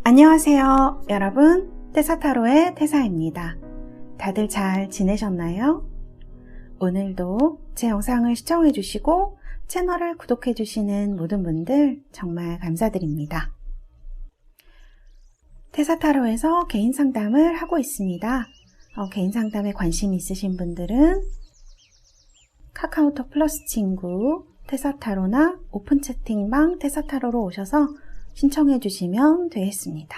안녕하세요 여러분, 테사타로의 테사입니다. 다들 잘 지내셨나요? 오늘도 제 영상을 시청해주시고 채널을 구독해주시는 모든 분들 정말 감사드립니다. 테사타로에서 개인 상담을 하고 있습니다. 개인 상담에 관심 있으신 분들은 카카오톡 플러스 친구 테사타로나 오픈 채팅방 테사타로로 오셔서 신청해 주시면 되겠습니다.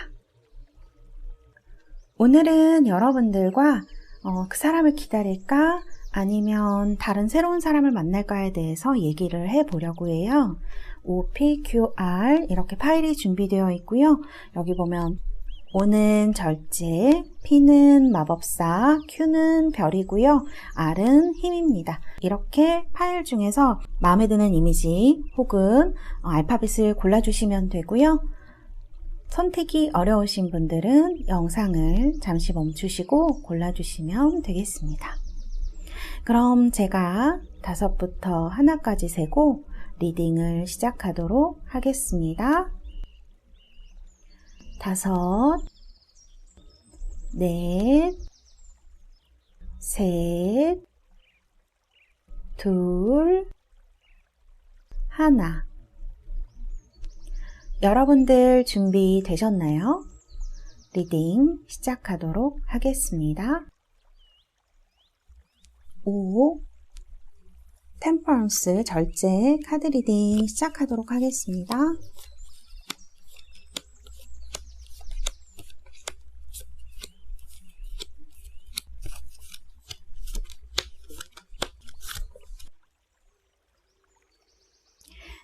오늘은 여러분들과 그 사람을 기다릴까 아니면 다른 새로운 사람을 만날까에 대해서 얘기를 해보려고 해요. OPQR 이렇게 파일이 준비되어 있고요. 여기 보면 O는 절제, P는 마법사, Q는 별이고요. R은 힘입니다. 이렇게 파일 중에서 마음에 드는 이미지 혹은 알파벳을 골라주시면 되고요. 선택이 어려우신 분들은 영상을 잠시 멈추시고 골라주시면 되겠습니다. 그럼 제가 5부터 1까지 세고 리딩을 시작하도록 하겠습니다. 5, 4, 3, 2, 1. 여러분들 준비되셨나요? 리딩 시작하도록 하겠습니다. 5. 템퍼런스 절제 카드 리딩 시작하도록 하겠습니다.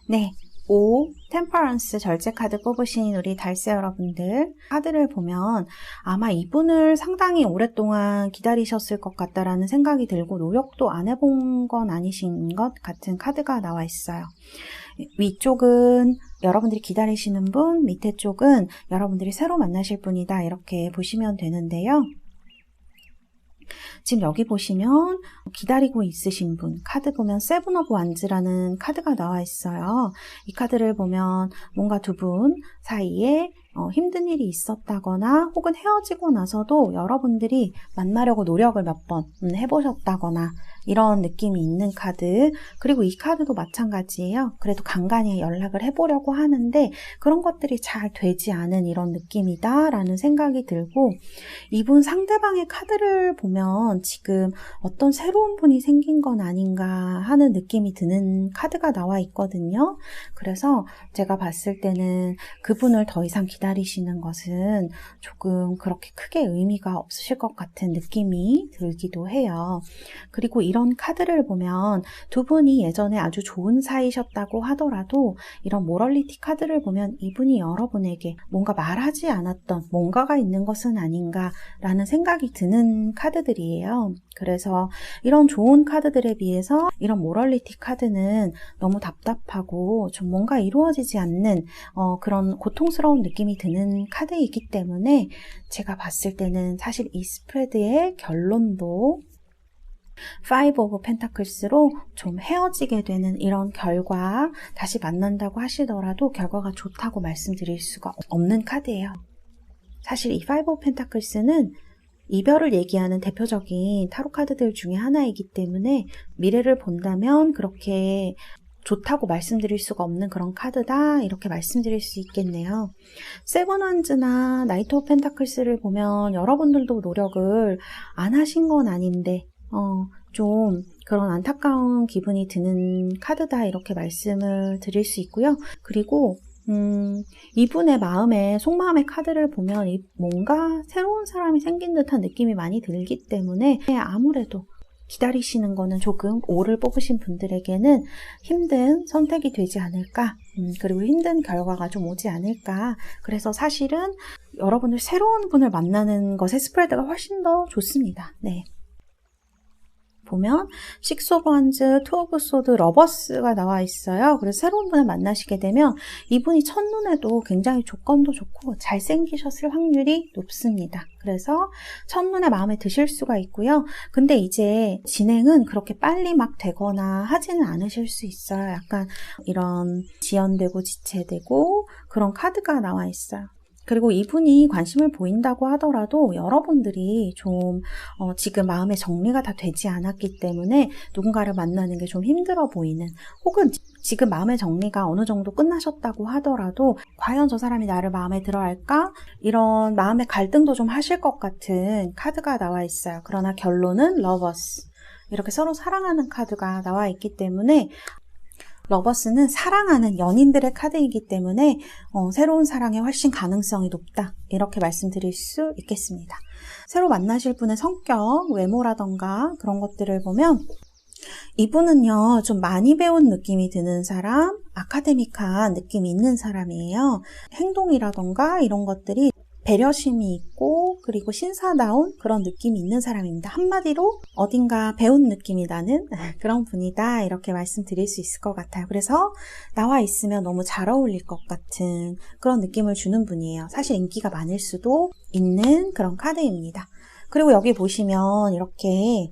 네, 5. 템퍼런스 절제 카드 뽑으신 우리 달새 여러분들, 카드를 보면 아마 이분을 상당히 오랫동안 기다리셨을 것 같다라는 생각이 들고 노력도 안 해본 건 아니신 것 같은 카드가 나와 있어요. 위쪽은 여러분들이 기다리시는 분, 밑에 쪽은 여러분들이 새로 만나실 분이다, 이렇게 보시면 되는데요. 지금 여기 보시면 기다리고 있으신 분, 카드 보면 세븐 오브 완즈라는 카드가 나와 있어요. 이 카드를 보면 뭔가 두 분 사이에 힘든 일이 있었다거나 혹은 헤어지고 나서도 여러분들이 만나려고 노력을 몇 번 해보셨다거나 이런 느낌이 있는 카드. 그리고 이 카드도 마찬가지예요. 그래도 간간히 연락을 해보려고 하는데 그런 것들이 잘 되지 않은 이런 느낌이다 라는 생각이 들고, 이분 상대방의 카드를 보면 지금 어떤 새로운 분이 생긴 건 아닌가 하는 느낌이 드는 카드가 나와 있거든요. 그래서 제가 봤을 때는 그분을 더 이상 기다리시는 것은 조금 그렇게 크게 의미가 없으실 것 같은 느낌이 들기도 해요. 그리고 이런 카드를 보면 두 분이 예전에 아주 좋은 사이셨다고 하더라도 이런 모럴리티 카드를 보면 이분이 여러분에게 뭔가 말하지 않았던 뭔가가 있는 것은 아닌가라는 생각이 드는 카드들이에요. 그래서 이런 좋은 카드들에 비해서 이런 모럴리티 카드는 너무 답답하고 좀 뭔가 이루어지지 않는 그런 고통스러운 느낌이 드는 카드이기 때문에 제가 봤을 때는 사실 이 스프레드의 결론도 5 오브 펜타클스로 좀 헤어지게 되는 이런 결과, 다시 만난다고 하시더라도 결과가 좋다고 말씀드릴 수가 없는 카드예요. 사실 이 5 오브 펜타클스는 이별을 얘기하는 대표적인 타로 카드들 중에 하나이기 때문에 미래를 본다면 그렇게 좋다고 말씀드릴 수가 없는 그런 카드다, 이렇게 말씀드릴 수 있겠네요. 세븐 완즈나 나이트 오브 펜타클스를 보면 여러분들도 노력을 안 하신 건 아닌데 좀 그런 안타까운 기분이 드는 카드다, 이렇게 말씀을 드릴 수 있고요. 그리고 이분의 마음에, 속마음의 카드를 보면 뭔가 새로운 사람이 생긴 듯한 느낌이 많이 들기 때문에 아무래도 기다리시는 거는 조금 5를 뽑으신 분들에게는 힘든 선택이 되지 않을까, 그리고 힘든 결과가 좀 오지 않을까. 그래서 사실은 여러분들 새로운 분을 만나는 것의 스프레드가 훨씬 더 좋습니다. 네. 보면 6 오브 완즈, 2 오브 소드, 러버스가 나와 있어요. 그래서 새로운 분을 만나시게 되면 이분이 첫눈에도 굉장히 조건도 좋고 잘생기셨을 확률이 높습니다. 그래서 첫눈에 마음에 드실 수가 있고요. 근데 이제 진행은 그렇게 빨리 막 되거나 하지는 않으실 수 있어요. 약간 이런 지연되고 지체되고 그런 카드가 나와 있어요. 그리고 이분이 관심을 보인다고 하더라도 여러분들이 좀 지금 마음의 정리가 다 되지 않았기 때문에 누군가를 만나는 게 좀 힘들어 보이는, 혹은 지금 마음의 정리가 어느 정도 끝나셨다고 하더라도 과연 저 사람이 나를 마음에 들어 할까? 이런 마음의 갈등도 좀 하실 것 같은 카드가 나와 있어요. 그러나 결론은 러버스. 이렇게 서로 사랑하는 카드가 나와 있기 때문에 러버스는 사랑하는 연인들의 카드이기 때문에 새로운 사랑에 훨씬 가능성이 높다. 이렇게 말씀드릴 수 있겠습니다. 새로 만나실 분의 성격, 외모라던가 그런 것들을 보면 이분은요, 좀 많이 배운 느낌이 드는 사람, 아카데믹한 느낌이 있는 사람이에요. 행동이라던가 이런 것들이 배려심이 있고 그리고 신사다운 그런 느낌이 있는 사람입니다. 한마디로 어딘가 배운 느낌이 나는 그런 분이다, 이렇게 말씀드릴 수 있을 것 같아요. 그래서 나와 있으면 너무 잘 어울릴 것 같은 그런 느낌을 주는 분이에요. 사실 인기가 많을 수도 있는 그런 카드입니다. 그리고 여기 보시면 이렇게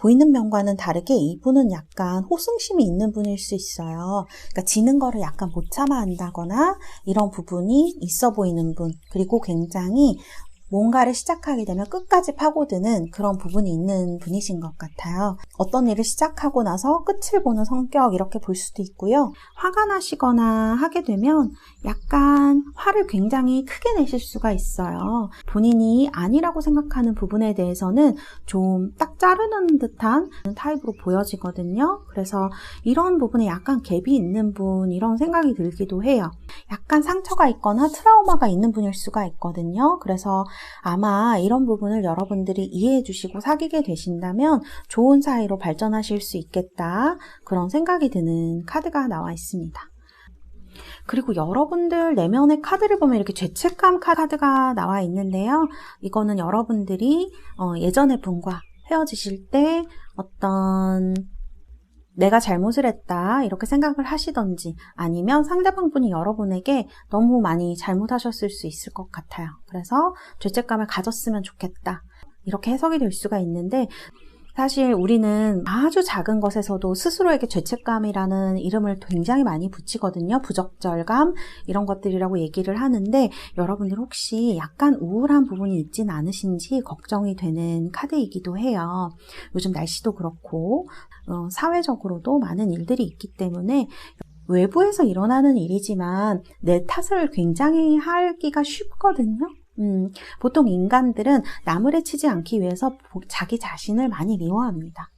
보이는 면과는 다르게 이분은 약간 호승심이 있는 분일 수 있어요. 그러니까 지는 거를 약간 못 참아 한다거나 이런 부분이 있어 보이는 분, 그리고 굉장히 뭔가를 시작하게 되면 끝까지 파고드는 그런 부분이 있는 분이신 것 같아요. 어떤 일을 시작하고 나서 끝을 보는 성격, 이렇게 볼 수도 있고요. 화가 나시거나 하게 되면 약간 화를 굉장히 크게 내실 수가 있어요. 본인이 아니라고 생각하는 부분에 대해서는 좀 딱 자르는 듯한 타입으로 보여지거든요. 그래서 이런 부분에 약간 갭이 있는 분, 이런 생각이 들기도 해요. 약간 상처가 있거나 트라우마가 있는 분일 수가 있거든요. 그래서 아마 이런 부분을 여러분들이 이해해 주시고 사귀게 되신다면 좋은 사이로 발전하실 수 있겠다, 그런 생각이 드는 카드가 나와 있습니다. 그리고 여러분들 내면의 카드를 보면 이렇게 죄책감 카드가 나와 있는데요. 이거는 여러분들이 예전의 분과 헤어지실 때 어떤 내가 잘못을 했다, 이렇게 생각을 하시던지, 아니면 상대방 분이 여러분에게 너무 많이 잘못하셨을 수 있을 것 같아요. 그래서 죄책감을 가졌으면 좋겠다, 이렇게 해석이 될 수가 있는데, 사실 우리는 아주 작은 것에서도 스스로에게 죄책감이라는 이름을 굉장히 많이 붙이거든요. 부적절감, 이런 것들이라고 얘기를 하는데, 여러분들 혹시 약간 우울한 부분이 있진 않으신지 걱정이 되는 카드이기도 해요. 요즘 날씨도 그렇고 사회적으로도 많은 일들이 있기 때문에 외부에서 일어나는 일이지만 내 탓을 굉장히 하기가 쉽거든요. 보통 인간들은 남을 해치지 않기 위해서 자기 자신을 많이 미워합니다.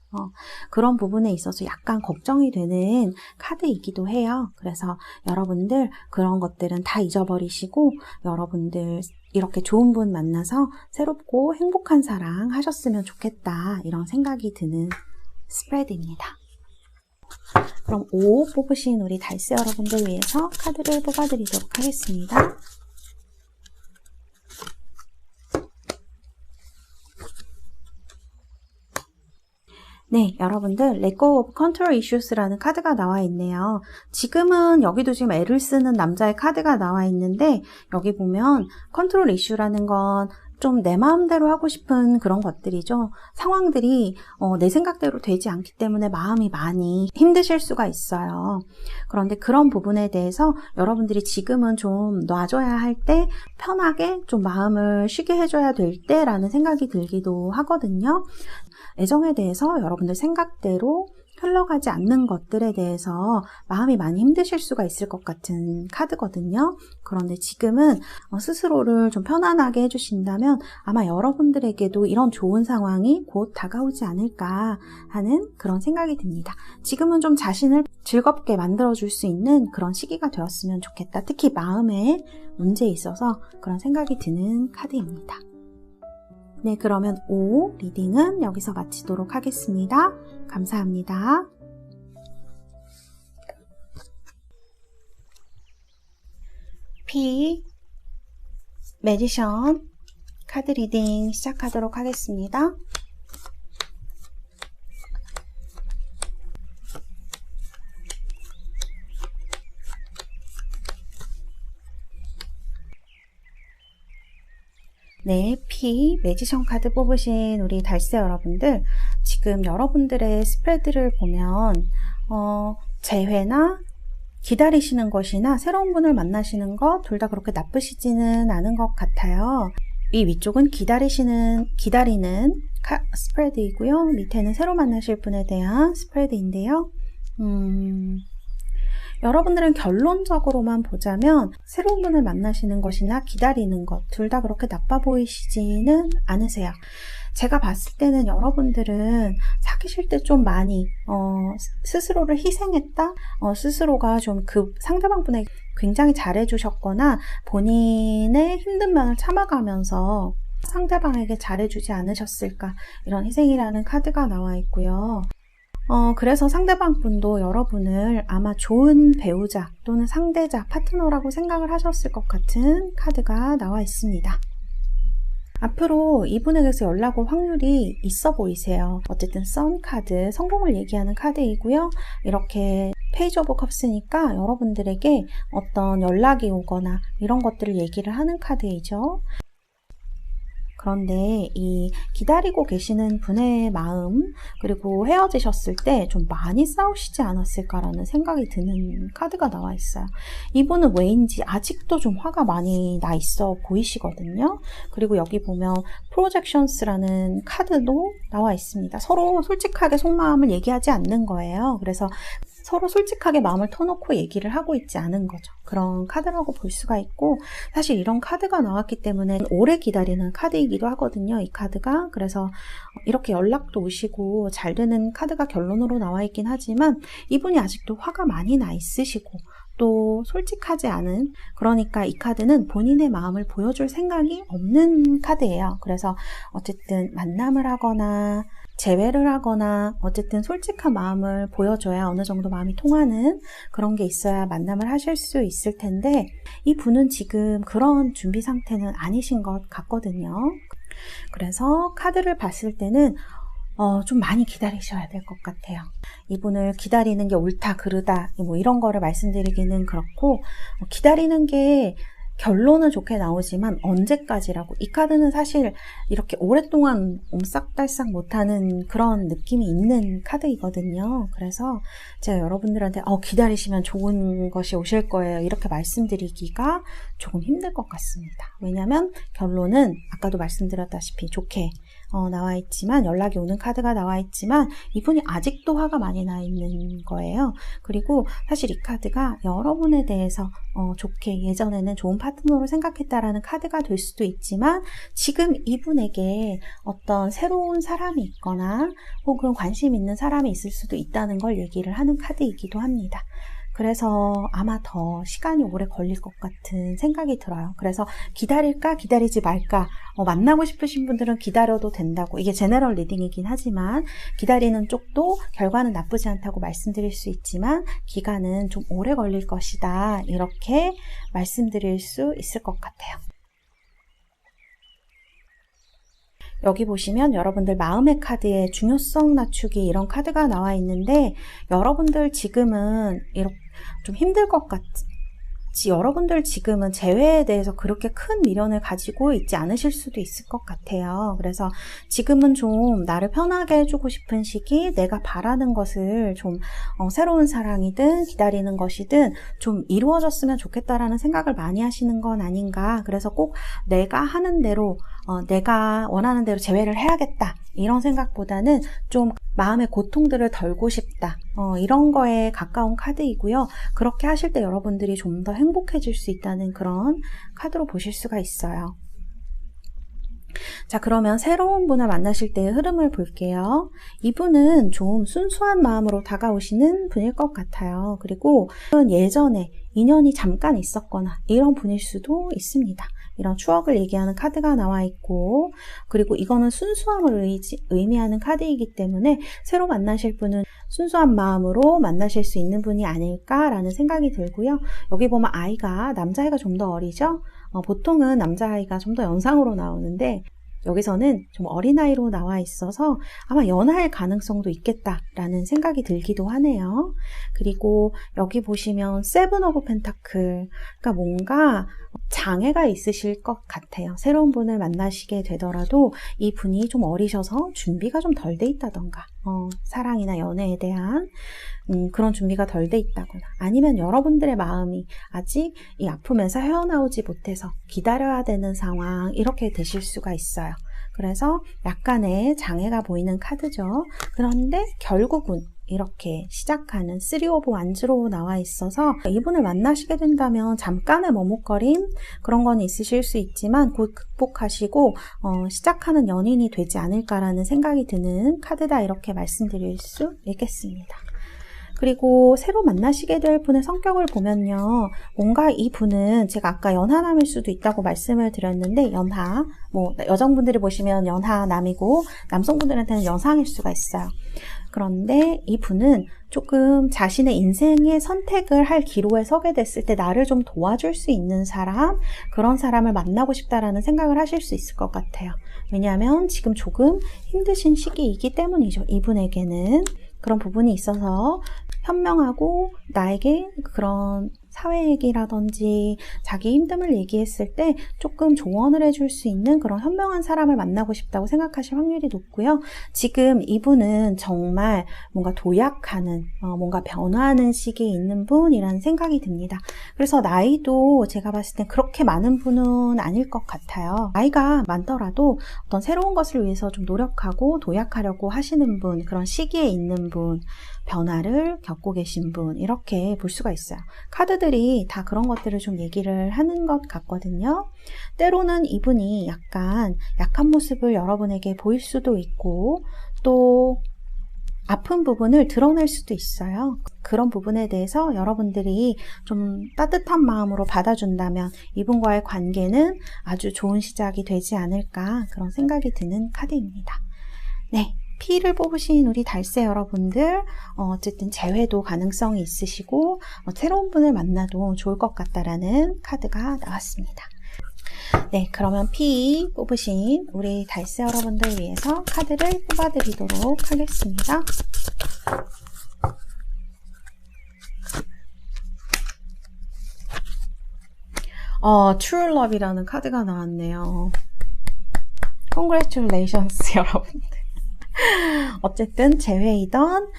그런 부분에 있어서 약간 걱정이 되는 카드이기도 해요. 그래서 여러분들 그런 것들은 다 잊어버리시고 여러분들 이렇게 좋은 분 만나서 새롭고 행복한 사랑 하셨으면 좋겠다, 이런 생각이 드는 스프레드입니다. 그럼 5 뽑으신 우리 달스 여러분들 위해서 카드를 뽑아드리도록 하겠습니다. 네, 여러분들 Let Go of Control Issues라는 카드가 나와 있네요. 지금은 여기도 지금 애를 쓰는 남자의 카드가 나와 있는데, 여기 보면 컨트롤 이슈라는 건 좀 내 마음대로 하고 싶은 그런 것들이죠. 상황들이 내 생각대로 되지 않기 때문에 마음이 많이 힘드실 수가 있어요. 그런데 그런 부분에 대해서 여러분들이 지금은 좀 놔줘야 할 때, 편하게 좀 마음을 쉬게 해줘야 될 때라는 생각이 들기도 하거든요. 애정에 대해서 여러분들 생각대로 흘러가지 않는 것들에 대해서 마음이 많이 힘드실 수가 있을 것 같은 카드거든요. 그런데 지금은 스스로를 좀 편안하게 해주신다면 아마 여러분들에게도 이런 좋은 상황이 곧 다가오지 않을까 하는 그런 생각이 듭니다. 지금은 좀 자신을 즐겁게 만들어줄 수 있는 그런 시기가 되었으면 좋겠다. 특히 마음에 문제에 있어서 그런 생각이 드는 카드입니다. 네, 그러면 5 리딩은 여기서 마치도록 하겠습니다. 감사합니다. P 매지션 카드 리딩 시작하도록 하겠습니다. 네, P 매지션 카드 뽑으신 우리 달스 여러분들, 지금 여러분들의 스프레드를 보면 재회나 기다리시는 것이나 새로운 분을 만나시는 것 둘 다 그렇게 나쁘시지는 않은 것 같아요. 이 위쪽은 기다리는 스프레드이고요. 밑에는 새로 만나실 분에 대한 스프레드인데요. 여러분들은 결론적으로만 보자면 새로운 분을 만나시는 것이나 기다리는 것 둘 다 그렇게 나빠 보이시지는 않으세요. 제가 봤을 때는 여러분들은 사귀실 때 좀 많이 스스로를 희생했다? 스스로가 좀 그 상대방분에게 굉장히 잘해주셨거나 본인의 힘든 면을 참아가면서 상대방에게 잘해주지 않으셨을까, 이런 희생이라는 카드가 나와 있고요. 그래서 상대방 분도 여러분을 아마 좋은 배우자 또는 상대자, 파트너라고 생각을 하셨을 것 같은 카드가 나와 있습니다. 앞으로 이분에게서 연락 올 확률이 있어 보이세요. 어쨌든 선 카드, 성공을 얘기하는 카드이고요. 이렇게 페이지 오브 컵스니까 여러분들에게 어떤 연락이 오거나 이런 것들을 얘기를 하는 카드이죠. 그런데 이 기다리고 계시는 분의 마음, 그리고 헤어지셨을 때 좀 많이 싸우시지 않았을까라는 생각이 드는 카드가 나와 있어요. 이분은 왜인지 아직도 좀 화가 많이 나 있어 보이시거든요. 그리고 여기 보면 프로젝션스라는 카드도 나와 있습니다. 서로 솔직하게 속마음을 얘기하지 않는 거예요. 그래서 서로 솔직하게 마음을 터놓고 얘기를 하고 있지 않은 거죠. 그런 카드라고 볼 수가 있고, 사실 이런 카드가 나왔기 때문에 오래 기다리는 카드이기도 하거든요, 이 카드가. 그래서 이렇게 연락도 오시고 잘 되는 카드가 결론으로 나와 있긴 하지만 이분이 아직도 화가 많이 나 있으시고 또 솔직하지 않은, 그러니까 이 카드는 본인의 마음을 보여줄 생각이 없는 카드예요. 그래서 어쨌든 만남을 하거나 재회를 하거나 어쨌든 솔직한 마음을 보여줘야 어느 정도 마음이 통하는 그런 게 있어야 만남을 하실 수 있을 텐데, 이 분은 지금 그런 준비 상태는 아니신 것 같거든요. 그래서 카드를 봤을 때는 좀 많이 기다리셔야 될 것 같아요. 이분을 기다리는 게 옳다 그르다 뭐 이런 거를 말씀드리기는 그렇고, 기다리는 게 결론은 좋게 나오지만 언제까지라고, 이 카드는 사실 이렇게 오랫동안 옴싹달싹 못하는 그런 느낌이 있는 카드이거든요. 그래서 제가 여러분들한테 기다리시면 좋은 것이 오실 거예요 이렇게 말씀드리기가 조금 힘들 것 같습니다. 왜냐하면 결론은 아까도 말씀드렸다시피 좋게 나와 있지만, 연락이 오는 카드가 나와 있지만 이분이 아직도 화가 많이 나 있는 거예요. 그리고 사실 이 카드가 여러분에 대해서 좋게, 예전에는 좋은 파트너로 생각했다라는 카드가 될 수도 있지만 지금 이분에게 어떤 새로운 사람이 있거나 혹은 관심 있는 사람이 있을 수도 있다는 걸 얘기를 하는 카드이기도 합니다. 그래서 아마 더 시간이 오래 걸릴 것 같은 생각이 들어요. 그래서 기다릴까 기다리지 말까, 만나고 싶으신 분들은 기다려도 된다고, 이게 제너럴 리딩이긴 하지만 기다리는 쪽도 결과는 나쁘지 않다고 말씀드릴 수 있지만 기간은 좀 오래 걸릴 것이다, 이렇게 말씀드릴 수 있을 것 같아요. 여기 보시면 여러분들 마음의 카드에 중요성 낮추기 이런 카드가 나와 있는데, 여러분들 지금은 이렇게 좀 힘들 것 같지, 여러분들 지금은 재회에 대해서 그렇게 큰 미련을 가지고 있지 않으실 수도 있을 것 같아요. 그래서 지금은 좀 나를 편하게 해주고 싶은 시기, 내가 바라는 것을 좀 새로운 사랑이든 기다리는 것이든 좀 이루어졌으면 좋겠다라는 생각을 많이 하시는 건 아닌가. 그래서 꼭 내가 하는 대로, 내가 원하는 대로 재회를 해야겠다 이런 생각보다는 좀 마음의 고통들을 덜고 싶다, 이런 거에 가까운 카드이고요. 그렇게 하실 때 여러분들이 좀 더 행복해질 수 있다는 그런 카드로 보실 수가 있어요. 자, 그러면 새로운 분을 만나실 때의 흐름을 볼게요. 이분은 좀 순수한 마음으로 다가오시는 분일 것 같아요. 그리고 예전에 인연이 잠깐 있었거나 이런 분일 수도 있습니다. 이런 추억을 얘기하는 카드가 나와 있고, 그리고 이거는 순수함을 의미하는 카드이기 때문에 새로 만나실 분은 순수한 마음으로 만나실 수 있는 분이 아닐까라는 생각이 들고요. 여기 보면 남자아이가 좀 더 어리죠? 보통은 남자아이가 좀 더 연상으로 나오는데 여기서는 좀 어린아이로 나와 있어서 아마 연하일 가능성도 있겠다라는 생각이 들기도 하네요. 그리고 여기 보시면 세븐 오브 펜타클, 그러니까 뭔가 장애가 있으실 것 같아요. 새로운 분을 만나시게 되더라도 이 분이 좀 어리셔서 준비가 좀 덜 돼 있다던가 사랑이나 연애에 대한 그런 준비가 덜 돼 있다거나 아니면 여러분들의 마음이 아직 이 아픔에서 헤어나오지 못해서 기다려야 되는 상황 이렇게 되실 수가 있어요. 그래서 약간의 장애가 보이는 카드죠. 그런데 결국은 이렇게 시작하는 3 오브 완즈로 나와 있어서 이분을 만나시게 된다면 잠깐의 머뭇거림 그런 건 있으실 수 있지만 곧 극복하시고 시작하는 연인이 되지 않을까라는 생각이 드는 카드다 이렇게 말씀드릴 수 있겠습니다. 그리고 새로 만나시게 될 분의 성격을 보면요. 뭔가 이 분은 제가 아까 연하남일 수도 있다고 말씀을 드렸는데 연하, 여성분들이 보시면 연하남이고 남성분들한테는 여상일 수가 있어요. 그런데 이 분은 조금 자신의 인생의 선택을 할 기로에 서게 됐을 때 나를 좀 도와줄 수 있는 사람, 그런 사람을 만나고 싶다라는 생각을 하실 수 있을 것 같아요. 왜냐하면 지금 조금 힘드신 시기이기 때문이죠. 이분에게는 그런 부분이 있어서 현명하고 나에게 그런 사회 얘기라든지 자기 힘듦을 얘기했을 때 조금 조언을 해줄 수 있는 그런 현명한 사람을 만나고 싶다고 생각하실 확률이 높고요. 지금 이분은 정말 뭔가 도약하는, 뭔가 변화하는 시기에 있는 분이라는 생각이 듭니다. 그래서 나이도 제가 봤을 땐 그렇게 많은 분은 아닐 것 같아요. 나이가 많더라도 어떤 새로운 것을 위해서 좀 노력하고 도약하려고 하시는 분, 그런 시기에 있는 분, 변화를 겪고 계신 분 이렇게 볼 수가 있어요. 카드들이 다 그런 것들을 좀 얘기를 하는 것 같거든요. 때로는 이분이 약간 약한 모습을 여러분에게 보일 수도 있고 또 아픈 부분을 드러낼 수도 있어요. 그런 부분에 대해서 여러분들이 좀 따뜻한 마음으로 받아준다면 이분과의 관계는 아주 좋은 시작이 되지 않을까 그런 생각이 드는 카드입니다. 네. P를 뽑으신 우리 달새 여러분들 어쨌든 재회도 가능성이 있으시고 새로운 분을 만나도 좋을 것 같다라는 카드가 나왔습니다. 네, 그러면 P 뽑으신 우리 달새 여러분들 위해서 카드를 뽑아드리도록 하겠습니다. True Love이라는 카드가 나왔네요. Congratulations 여러분들. 어쨌든 재회이던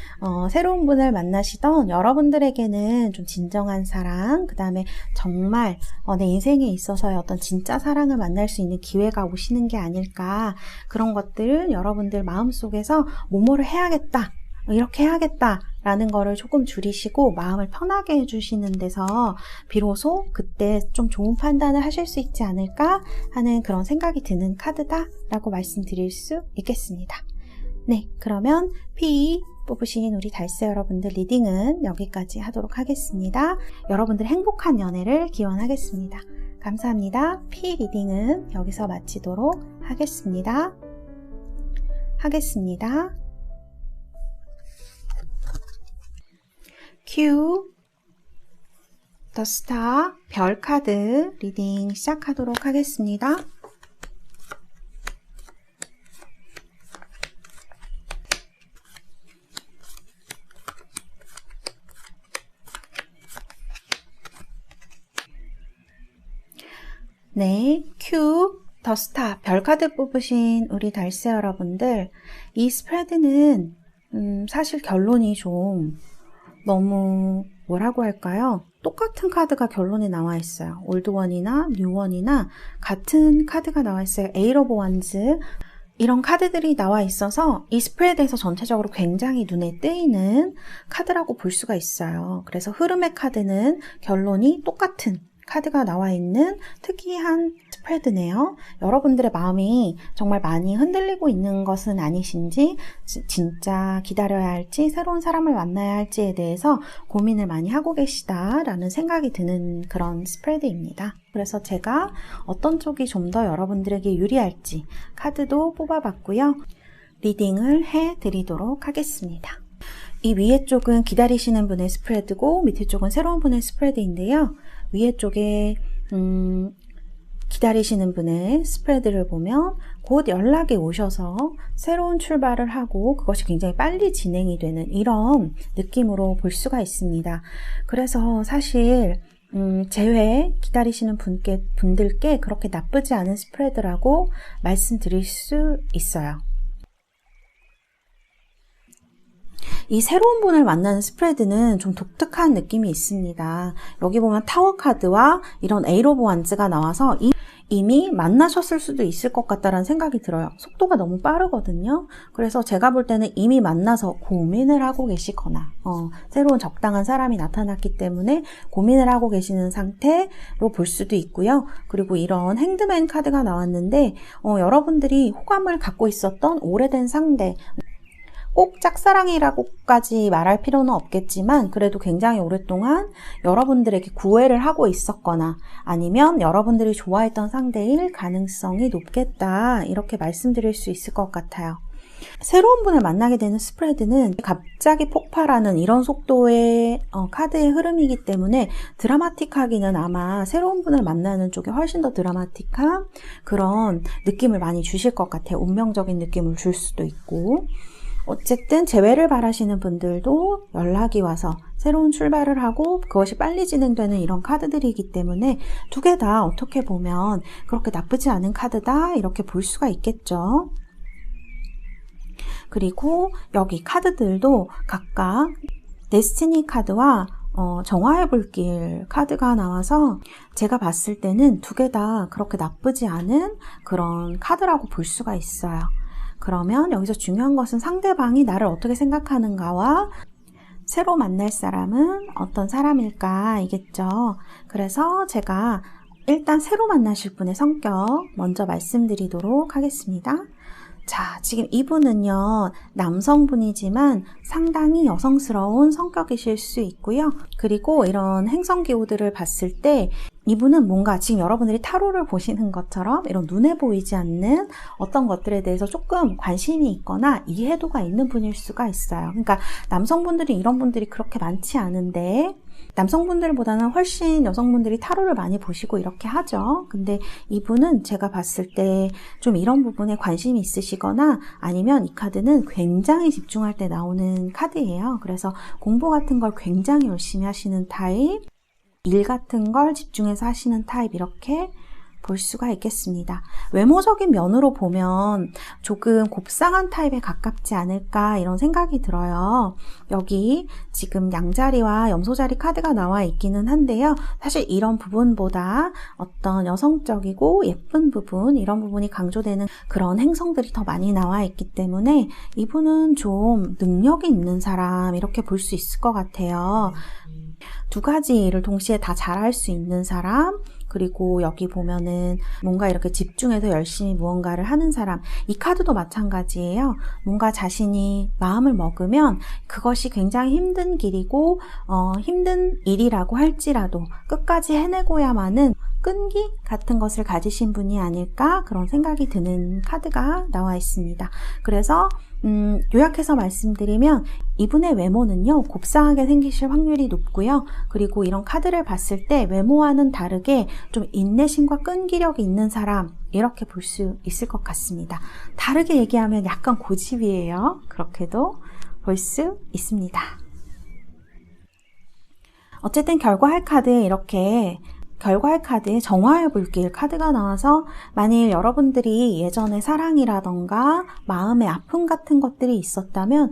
새로운 분을 만나시던 여러분들에게는 좀 진정한 사랑, 그 다음에 정말 내 인생에 있어서의 어떤 진짜 사랑을 만날 수 있는 기회가 오시는 게 아닐까. 그런 것들 여러분들 마음속에서 뭐뭐를 해야겠다, 이렇게 해야겠다 라는 거를 조금 줄이시고 마음을 편하게 해주시는 데서 비로소 그때 좀 좋은 판단을 하실 수 있지 않을까 하는 그런 생각이 드는 카드다 라고 말씀드릴 수 있겠습니다. 네, 그러면 P 뽑으신 우리 달새 여러분들 리딩은 여기까지 하도록 하겠습니다. 여러분들 행복한 연애를 기원하겠습니다. 감사합니다. P 리딩은 여기서 마치도록 하겠습니다. Q, The Star, 별 카드 리딩 시작하도록 하겠습니다. 네, Q, 더 스타, 별카드 뽑으신 우리 달새 여러분들, 이 스프레드는 사실 결론이 좀 너무 뭐라고 할까요? 똑같은 카드가 결론에 나와 있어요. 올드원이나 뉴원이나 같은 카드가 나와 있어요. 에이트 오브 원즈 이런 카드들이 나와 있어서 이 스프레드에서 전체적으로 굉장히 눈에 띄는 카드라고 볼 수가 있어요. 그래서 흐름의 카드는 결론이 똑같은 카드가 나와 있는 특이한 스프레드네요. 여러분들의 마음이 정말 많이 흔들리고 있는 것은 아니신지, 진짜 기다려야 할지, 새로운 사람을 만나야 할지에 대해서 고민을 많이 하고 계시다라는 생각이 드는 그런 스프레드입니다. 그래서 제가 어떤 쪽이 좀 더 여러분들에게 유리할지 카드도 뽑아봤고요. 리딩을 해드리도록 하겠습니다. 이 위에 쪽은 기다리시는 분의 스프레드고 밑에 쪽은 새로운 분의 스프레드인데요. 위에 쪽에 기다리시는 분의 스프레드를 보면 곧 연락이 오셔서 새로운 출발을 하고 그것이 굉장히 빨리 진행이 되는 이런 느낌으로 볼 수가 있습니다. 그래서 사실 재회 기다리시는 분들께 그렇게 나쁘지 않은 스프레드라고 말씀드릴 수 있어요. 이 새로운 분을 만나는 스프레드는 좀 독특한 느낌이 있습니다. 여기 보면 타워 카드와 이런 에이트 오브 완즈가 나와서 이미 만나셨을 수도 있을 것 같다라는 생각이 들어요. 속도가 너무 빠르거든요. 그래서 제가 볼 때는 이미 만나서 고민을 하고 계시거나 새로운 적당한 사람이 나타났기 때문에 고민을 하고 계시는 상태로 볼 수도 있고요. 그리고 이런 행드맨 카드가 나왔는데 여러분들이 호감을 갖고 있었던 오래된 상대, 꼭 짝사랑이라고까지 말할 필요는 없겠지만 그래도 굉장히 오랫동안 여러분들에게 구애를 하고 있었거나 아니면 여러분들이 좋아했던 상대일 가능성이 높겠다, 이렇게 말씀드릴 수 있을 것 같아요. 새로운 분을 만나게 되는 스프레드는 갑자기 폭발하는 이런 속도의 카드의 흐름이기 때문에 드라마틱하기는 아마 새로운 분을 만나는 쪽에 훨씬 더 드라마틱한 그런 느낌을 많이 주실 것 같아요. 운명적인 느낌을 줄 수도 있고, 어쨌든 재회를 바라시는 분들도 연락이 와서 새로운 출발을 하고 그것이 빨리 진행되는 이런 카드들이기 때문에 두 개 다 어떻게 보면 그렇게 나쁘지 않은 카드다, 이렇게 볼 수가 있겠죠. 그리고 여기 카드들도 각각 데스티니 카드와 정화의 불길 카드가 나와서 제가 봤을 때는 두 개 다 그렇게 나쁘지 않은 그런 카드라고 볼 수가 있어요. 그러면 여기서 중요한 것은 상대방이 나를 어떻게 생각하는가와 새로 만날 사람은 어떤 사람일까 이겠죠. 그래서 제가 일단 새로 만나실 분의 성격 먼저 말씀드리도록 하겠습니다. 자, 지금 이분은요, 남성분이지만 상당히 여성스러운 성격이실 수 있고요. 그리고 이런 행성기호들을 봤을 때 이분은 뭔가 지금 여러분들이 타로를 보시는 것처럼 이런 눈에 보이지 않는 어떤 것들에 대해서 조금 관심이 있거나 이해도가 있는 분일 수가 있어요. 그러니까 남성분들이 이런 분들이 그렇게 많지 않은데 남성분들보다는 훨씬 여성분들이 타로를 많이 보시고 이렇게 하죠. 근데 이분은 제가 봤을 때 좀 이런 부분에 관심이 있으시거나 아니면 이 카드는 굉장히 집중할 때 나오는 카드예요. 그래서 공부 같은 걸 굉장히 열심히 하시는 타입, 일 같은 걸 집중해서 하시는 타입, 이렇게 볼 수가 있겠습니다. 외모적인 면으로 보면 조금 곱상한 타입에 가깝지 않을까, 이런 생각이 들어요. 여기 지금 양자리와 염소자리 카드가 나와 있기는 한데요. 사실 이런 부분보다 어떤 여성적이고 예쁜 부분, 이런 부분이 강조되는 그런 행성들이 더 많이 나와 있기 때문에 이분은 좀 능력이 있는 사람, 이렇게 볼 수 있을 것 같아요. 두 가지 일을 동시에 다 잘할 수 있는 사람, 그리고 여기 보면은 뭔가 이렇게 집중해서 열심히 무언가를 하는 사람, 이 카드도 마찬가지예요. 뭔가 자신이 마음을 먹으면 그것이 굉장히 힘든 길이고 힘든 일이라고 할지라도 끝까지 해내고야만은 끈기 같은 것을 가지신 분이 아닐까, 그런 생각이 드는 카드가 나와 있습니다. 그래서 요약해서 말씀드리면 이분의 외모는요, 곱상하게 생기실 확률이 높고요. 그리고 이런 카드를 봤을 때 외모와는 다르게 좀 인내심과 끈기력이 있는 사람, 이렇게 볼 수 있을 것 같습니다. 다르게 얘기하면 약간 고집이에요. 그렇게도 볼 수 있습니다. 어쨌든 결과할 카드에 이렇게 결과의 카드에 정화의 불길 카드가 나와서 만일 여러분들이 예전에 사랑이라던가 마음의 아픔 같은 것들이 있었다면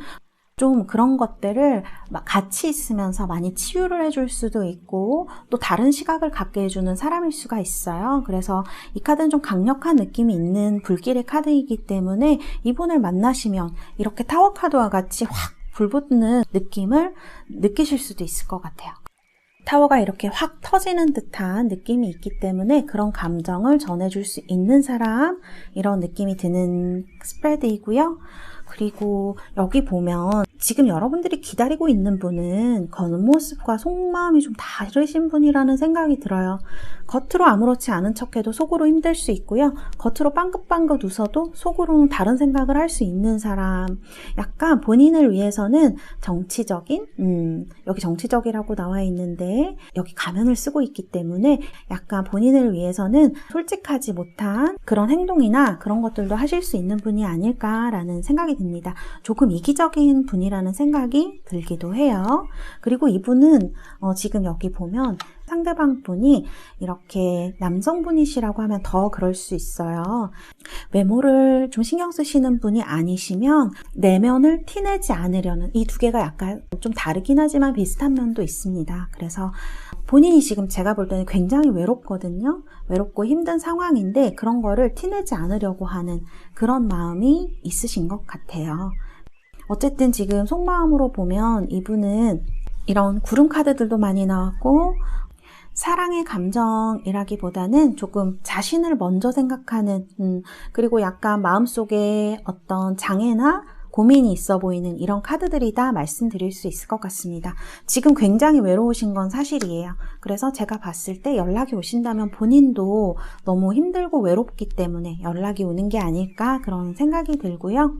좀 그런 것들을 같이 있으면서 많이 치유를 해줄 수도 있고 또 다른 시각을 갖게 해주는 사람일 수가 있어요. 그래서 이 카드는 좀 강력한 느낌이 있는 불길의 카드이기 때문에 이분을 만나시면 이렇게 타워 카드와 같이 확 불붙는 느낌을 느끼실 수도 있을 것 같아요. 타워가 이렇게 확 터지는 듯한 느낌이 있기 때문에 그런 감정을 전해줄 수 있는 사람, 이런 느낌이 드는 스프레드이고요. 그리고 여기 보면 지금 여러분들이 기다리고 있는 분은 겉모습과 속마음이 좀 다르신 분이라는 생각이 들어요. 겉으로 아무렇지 않은 척해도 속으로 힘들 수 있고요. 겉으로 빵긋빵긋 웃어도 속으로는 다른 생각을 할 수 있는 사람. 약간 본인을 위해서는 정치적인, 여기 정치적이라고 나와 있는데 여기 가면을 쓰고 있기 때문에 약간 본인을 위해서는 솔직하지 못한 그런 행동이나 그런 것들도 하실 수 있는 분이 아닐까라는 생각이 듭니다. 조금 이기적인 분이라는 생각이 들기도 해요. 그리고 이분은 지금 여기 보면 상대방 분이 이렇게 남성분이시라고 하면 더 그럴 수 있어요. 외모를 좀 신경 쓰시는 분이 아니시면 내면을 티내지 않으려는, 이 두 개가 약간 좀 다르긴 하지만 비슷한 면도 있습니다. 그래서 본인이 지금 제가 볼 때는 굉장히 외롭거든요. 외롭고 힘든 상황인데 그런 거를 티내지 않으려고 하는 그런 마음이 있으신 것 같아요. 어쨌든 지금 속마음으로 보면 이분은 이런 구름 카드들도 많이 나왔고, 사랑의 감정이라기보다는 조금 자신을 먼저 생각하는, 그리고 약간 마음속에 어떤 장애나 고민이 있어 보이는 이런 카드들이다 말씀드릴 수 있을 것 같습니다. 지금 굉장히 외로우신 건 사실이에요. 그래서 제가 봤을 때 연락이 오신다면 본인도 너무 힘들고 외롭기 때문에 연락이 오는 게 아닐까 그런 생각이 들고요.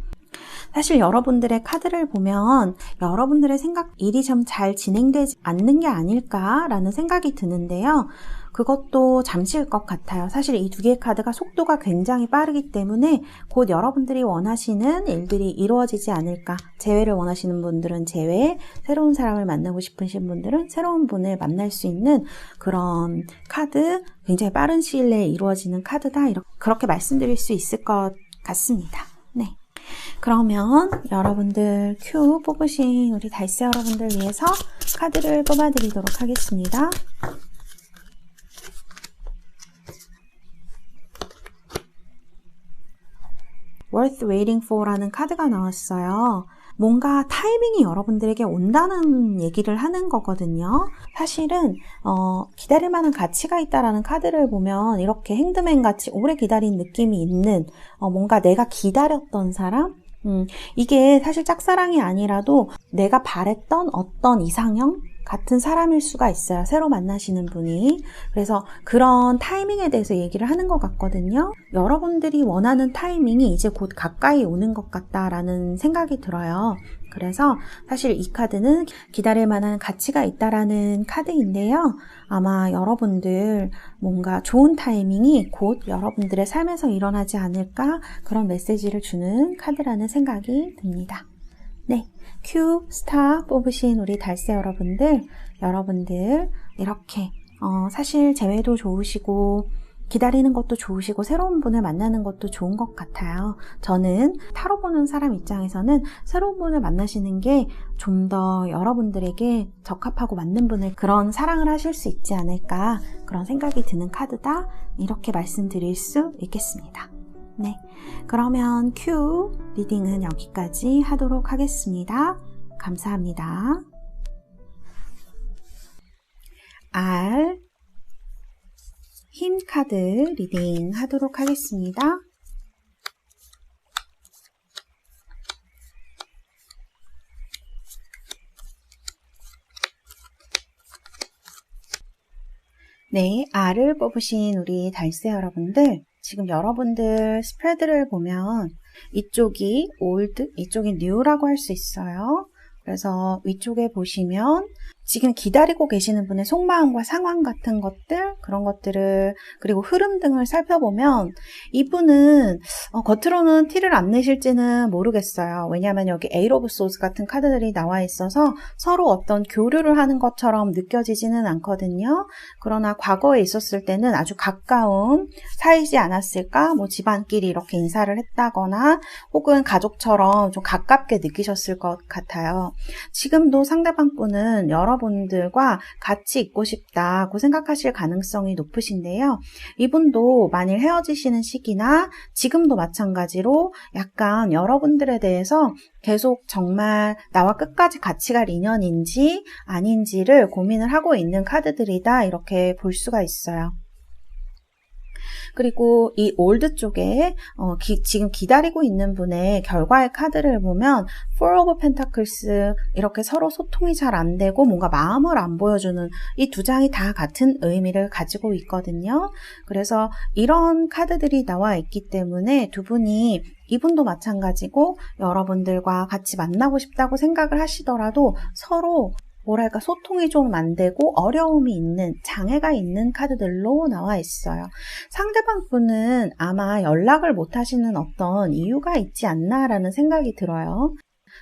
사실 여러분들의 카드를 보면 여러분들의 생각, 일이 좀 잘 진행되지 않는 게 아닐까라는 생각이 드는데요. 그것도 잠시일 것 같아요. 사실 이 두 개의 카드가 속도가 굉장히 빠르기 때문에 곧 여러분들이 원하시는 일들이 이루어지지 않을까. 재회를 원하시는 분들은 재회, 새로운 사람을 만나고 싶으신 분들은 새로운 분을 만날 수 있는 그런 카드, 굉장히 빠른 시일 내에 이루어지는 카드다. 그렇게 말씀드릴 수 있을 것 같습니다. 네. 그러면 여러분들 큐 뽑으신 우리 달새 여러분들 위해서 카드를 뽑아드리도록 하겠습니다. Worth Waiting For라는 카드가 나왔어요. 뭔가 타이밍이 여러분들에게 온다는 얘기를 하는 거거든요. 사실은 기다릴 만한 가치가 있다라는 카드를 보면 이렇게 핸드맨 같이 오래 기다린 느낌이 있는 뭔가 내가 기다렸던 사람? 이게 사실 짝사랑이 아니라도 내가 바랬던 어떤 이상형 같은 사람일 수가 있어요. 새로 만나시는 분이. 그래서 그런 타이밍에 대해서 얘기를 하는 것 같거든요. 여러분들이 원하는 타이밍이 이제 곧 가까이 오는 것 같다라는 생각이 들어요. 그래서 사실 이 카드는 기다릴 만한 가치가 있다라는 카드인데요. 아마 여러분들 뭔가 좋은 타이밍이 곧 여러분들의 삶에서 일어나지 않을까 그런 메시지를 주는 카드라는 생각이 듭니다. 네, 큐, 스타 뽑으신 우리 달새 여러분들 이렇게 사실 재회도 좋으시고 기다리는 것도 좋으시고 새로운 분을 만나는 것도 좋은 것 같아요. 저는 타로 보는 사람 입장에서는 새로운 분을 만나시는 게 좀 더 여러분들에게 적합하고 맞는 분을 그런 사랑을 하실 수 있지 않을까 그런 생각이 드는 카드다 이렇게 말씀드릴 수 있겠습니다. 네, 그러면 큐 리딩은 여기까지 하도록 하겠습니다. 감사합니다. R 흰 카드 리딩 하도록 하겠습니다. 네, R을 뽑으신 우리 달새 여러분들, 지금 여러분들 스프레드를 보면 이쪽이 old, 이쪽이 new라고 할 수 있어요. 그래서 위쪽에 보시면 지금 기다리고 계시는 분의 속마음과 상황 같은 것들, 그런 것들을 그리고 흐름 등을 살펴보면 이분은 겉으로는 티를 안 내실지는 모르겠어요. 왜냐하면 여기 Eight of Swords 같은 카드들이 나와 있어서 서로 어떤 교류를 하는 것처럼 느껴지지는 않거든요. 그러나 과거에 있었을 때는 아주 가까운 사이지 않았을까? 뭐 집안끼리 이렇게 인사를 했다거나 혹은 가족처럼 좀 가깝게 느끼셨을 것 같아요. 지금도 상대방 분은 여러분들과 같이 있고 싶다고 생각하실 가능성이 높으신데요. 이분도 만일 헤어지시는 시기나 지금도 마찬가지로 약간 여러분들에 대해서 계속 정말 나와 끝까지 같이 갈 인연인지 아닌지를 고민을 하고 있는 카드들이다 이렇게 볼 수가 있어요. 그리고 이 올드 쪽에 지금 기다리고 있는 분의 결과의 카드를 보면 Four of Pentacles 이렇게 서로 소통이 잘 안 되고 뭔가 마음을 안 보여주는 이 두 장이 다 같은 의미를 가지고 있거든요. 그래서 이런 카드들이 나와 있기 때문에 두 분이 이분도 마찬가지고 여러분들과 같이 만나고 싶다고 생각을 하시더라도 서로 뭐랄까 소통이 좀 안 되고 어려움이 있는 장애가 있는 카드들로 나와 있어요. 상대방 분은 아마 연락을 못 하시는 어떤 이유가 있지 않나라는 생각이 들어요.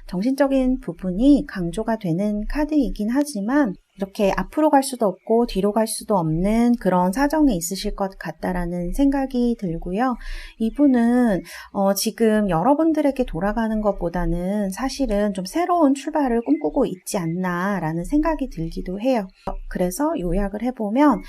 정신적인 부분이 강조가 되는 카드이긴 하지만 이렇게 앞으로 갈 수도 없고 뒤로 갈 수도 없는 그런 사정에 있으실 것 같다라는 생각이 들고요. 이분은 지금 여러분들에게 돌아가는 것보다는 사실은 좀 새로운 출발을 꿈꾸고 있지 않나라는 생각이 들기도 해요. 그래서 요약을 해보면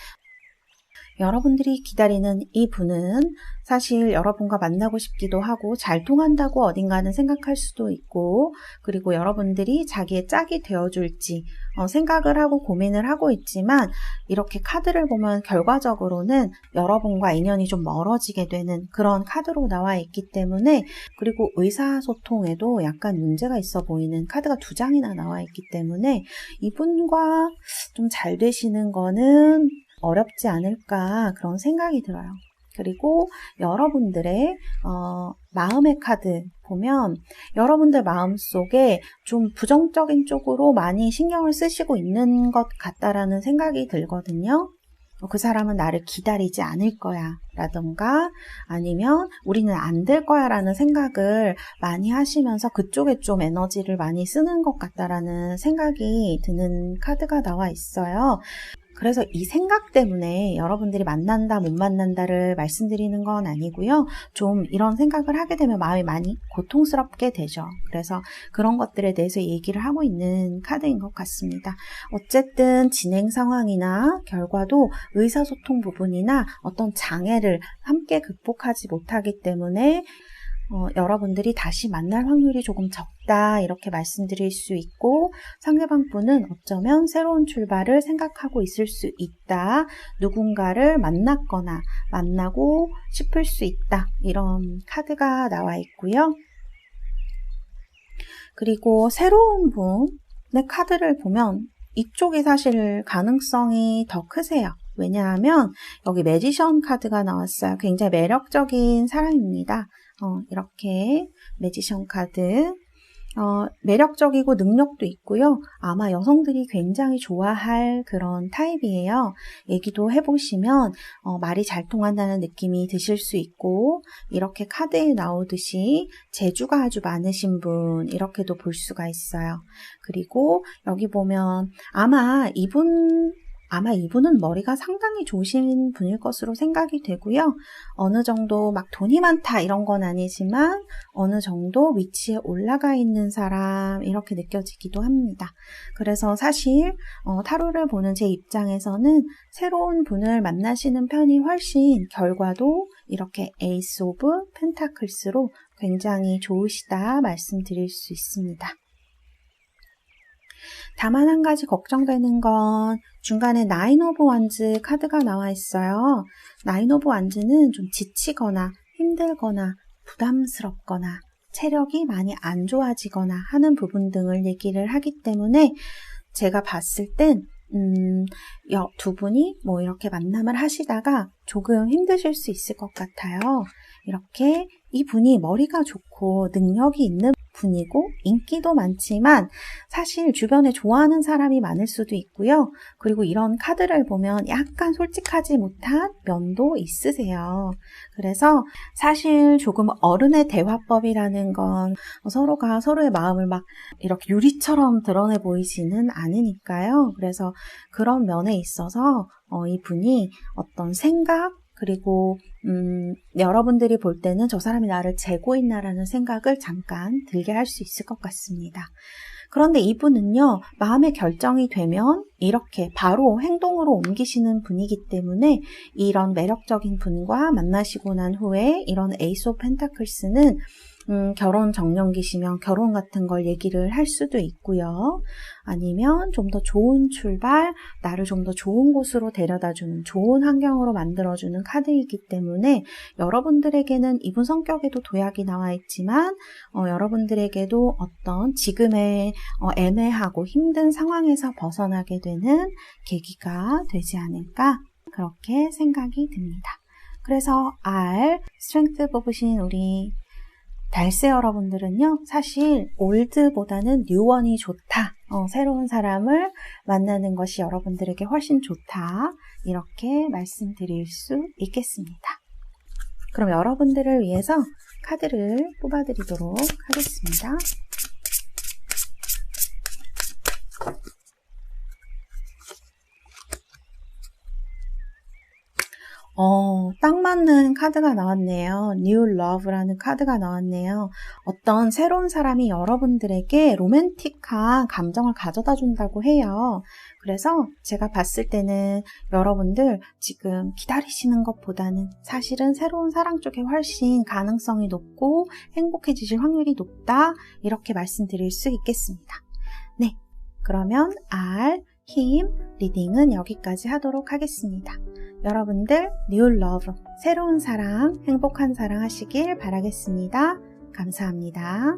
여러분들이 기다리는 이 분은 사실 여러분과 만나고 싶기도 하고 잘 통한다고 어딘가는 생각할 수도 있고, 그리고 여러분들이 자기의 짝이 되어줄지 생각을 하고 고민을 하고 있지만, 이렇게 카드를 보면 결과적으로는 여러분과 인연이 좀 멀어지게 되는 그런 카드로 나와 있기 때문에, 그리고 의사소통에도 약간 문제가 있어 보이는 카드가 2장이나 나와 있기 때문에 이분과 좀 잘 되시는 거는 어렵지 않을까 그런 생각이 들어요. 그리고 여러분들의 마음의 카드 보면 여러분들 마음속에 좀 부정적인 쪽으로 많이 신경을 쓰시고 있는 것 같다라는 생각이 들거든요. 그 사람은 나를 기다리지 않을 거야 라던가 아니면 우리는 안 될 거야 라는 생각을 많이 하시면서 그쪽에 좀 에너지를 많이 쓰는 것 같다라는 생각이 드는 카드가 나와 있어요. 그래서 이 생각 때문에 여러분들이 만난다 못 만난다를 말씀드리는 건 아니고요. 좀 이런 생각을 하게 되면 마음이 많이 고통스럽게 되죠. 그래서 그런 것들에 대해서 얘기를 하고 있는 카드인 것 같습니다. 어쨌든 진행 상황이나 결과도 의사소통 부분이나 어떤 장애를 함께 극복하지 못하기 때문에 여러분들이 다시 만날 확률이 조금 적다 이렇게 말씀드릴 수 있고, 상대방 분은 어쩌면 새로운 출발을 생각하고 있을 수 있다, 누군가를 만났거나 만나고 싶을 수 있다 이런 카드가 나와 있고요. 그리고 새로운 분의 카드를 보면 이쪽이 사실 가능성이 더 크세요. 왜냐하면 여기 매지션 카드가 나왔어요. 굉장히 매력적인 사람입니다. 이렇게 매지션 카드 매력적이고 능력도 있고요. 아마 여성들이 굉장히 좋아할 그런 타입이에요. 얘기도 해보시면 말이 잘 통한다는 느낌이 드실 수 있고, 이렇게 카드에 나오듯이 재주가 아주 많으신 분 이렇게도 볼 수가 있어요. 그리고 여기 보면 아마 이분은 머리가 상당히 좋으신 분일 것으로 생각이 되고요. 어느 정도 막 돈이 많다 이런 건 아니지만 어느 정도 위치에 올라가 있는 사람 이렇게 느껴지기도 합니다. 그래서 사실 타로를 보는 제 입장에서는 새로운 분을 만나시는 편이 훨씬 결과도 이렇게 에이스 오브 펜타클스로 굉장히 좋으시다 말씀드릴 수 있습니다. 다만 한 가지 걱정되는 건 중간에 나인 오브 완즈 카드가 나와 있어요. 나인 오브 완즈는 좀 지치거나 힘들거나 부담스럽거나 체력이 많이 안 좋아지거나 하는 부분 등을 얘기를 하기 때문에 제가 봤을 땐 두 분이 뭐 이렇게 만남을 하시다가 조금 힘드실 수 있을 것 같아요. 이렇게 이 분이 머리가 좋고 능력이 있는 분이고 인기도 많지만 사실 주변에 좋아하는 사람이 많을 수도 있고요. 그리고 이런 카드를 보면 약간 솔직하지 못한 면도 있으세요. 그래서 사실 조금 어른의 대화법이라는 건 서로가 서로의 마음을 막 이렇게 유리처럼 드러내 보이지는 않으니까요. 그래서 그런 면에 있어서 이분이 어떤 생각 그리고 여러분들이 볼 때는 저 사람이 나를 재고 있나라는 생각을 잠깐 들게 할 수 있을 것 같습니다. 그런데 이분은요, 마음의 결정이 되면 이렇게 바로 행동으로 옮기시는 분이기 때문에 이런 매력적인 분과 만나시고 난 후에 이런 에이스 오브 펜타클스는 결혼 정년기시면 결혼 같은 걸 얘기를 할 수도 있고요. 아니면 좀 더 좋은 출발, 나를 좀 더 좋은 곳으로 데려다주는 좋은 환경으로 만들어주는 카드이기 때문에 여러분들에게는 이분 성격에도 도약이 나와 있지만 여러분들에게도 어떤 지금의 애매하고 힘든 상황에서 벗어나게 되는 계기가 되지 않을까 그렇게 생각이 듭니다. 그래서 스트렝스 뽑으신 우리 달세 여러분들은요, 사실 올드보다는 뉴원이 좋다. 새로운 사람을 만나는 것이 여러분들에게 훨씬 좋다. 이렇게 말씀드릴 수 있겠습니다. 그럼 여러분들을 위해서 카드를 뽑아드리도록 하겠습니다. 딱 맞는 카드가 나왔네요. New Love라는 카드가 나왔네요. 어떤 새로운 사람이 여러분들에게 로맨틱한 감정을 가져다 준다고 해요. 그래서 제가 봤을 때는 여러분들 지금 기다리시는 것보다는 사실은 새로운 사랑 쪽에 훨씬 가능성이 높고 행복해지실 확률이 높다. 이렇게 말씀드릴 수 있겠습니다. 네, 그러면 R, 힘, 리딩은 여기까지 하도록 하겠습니다. 여러분들 New Love, 새로운 사랑, 행복한 사랑 하시길 바라겠습니다. 감사합니다.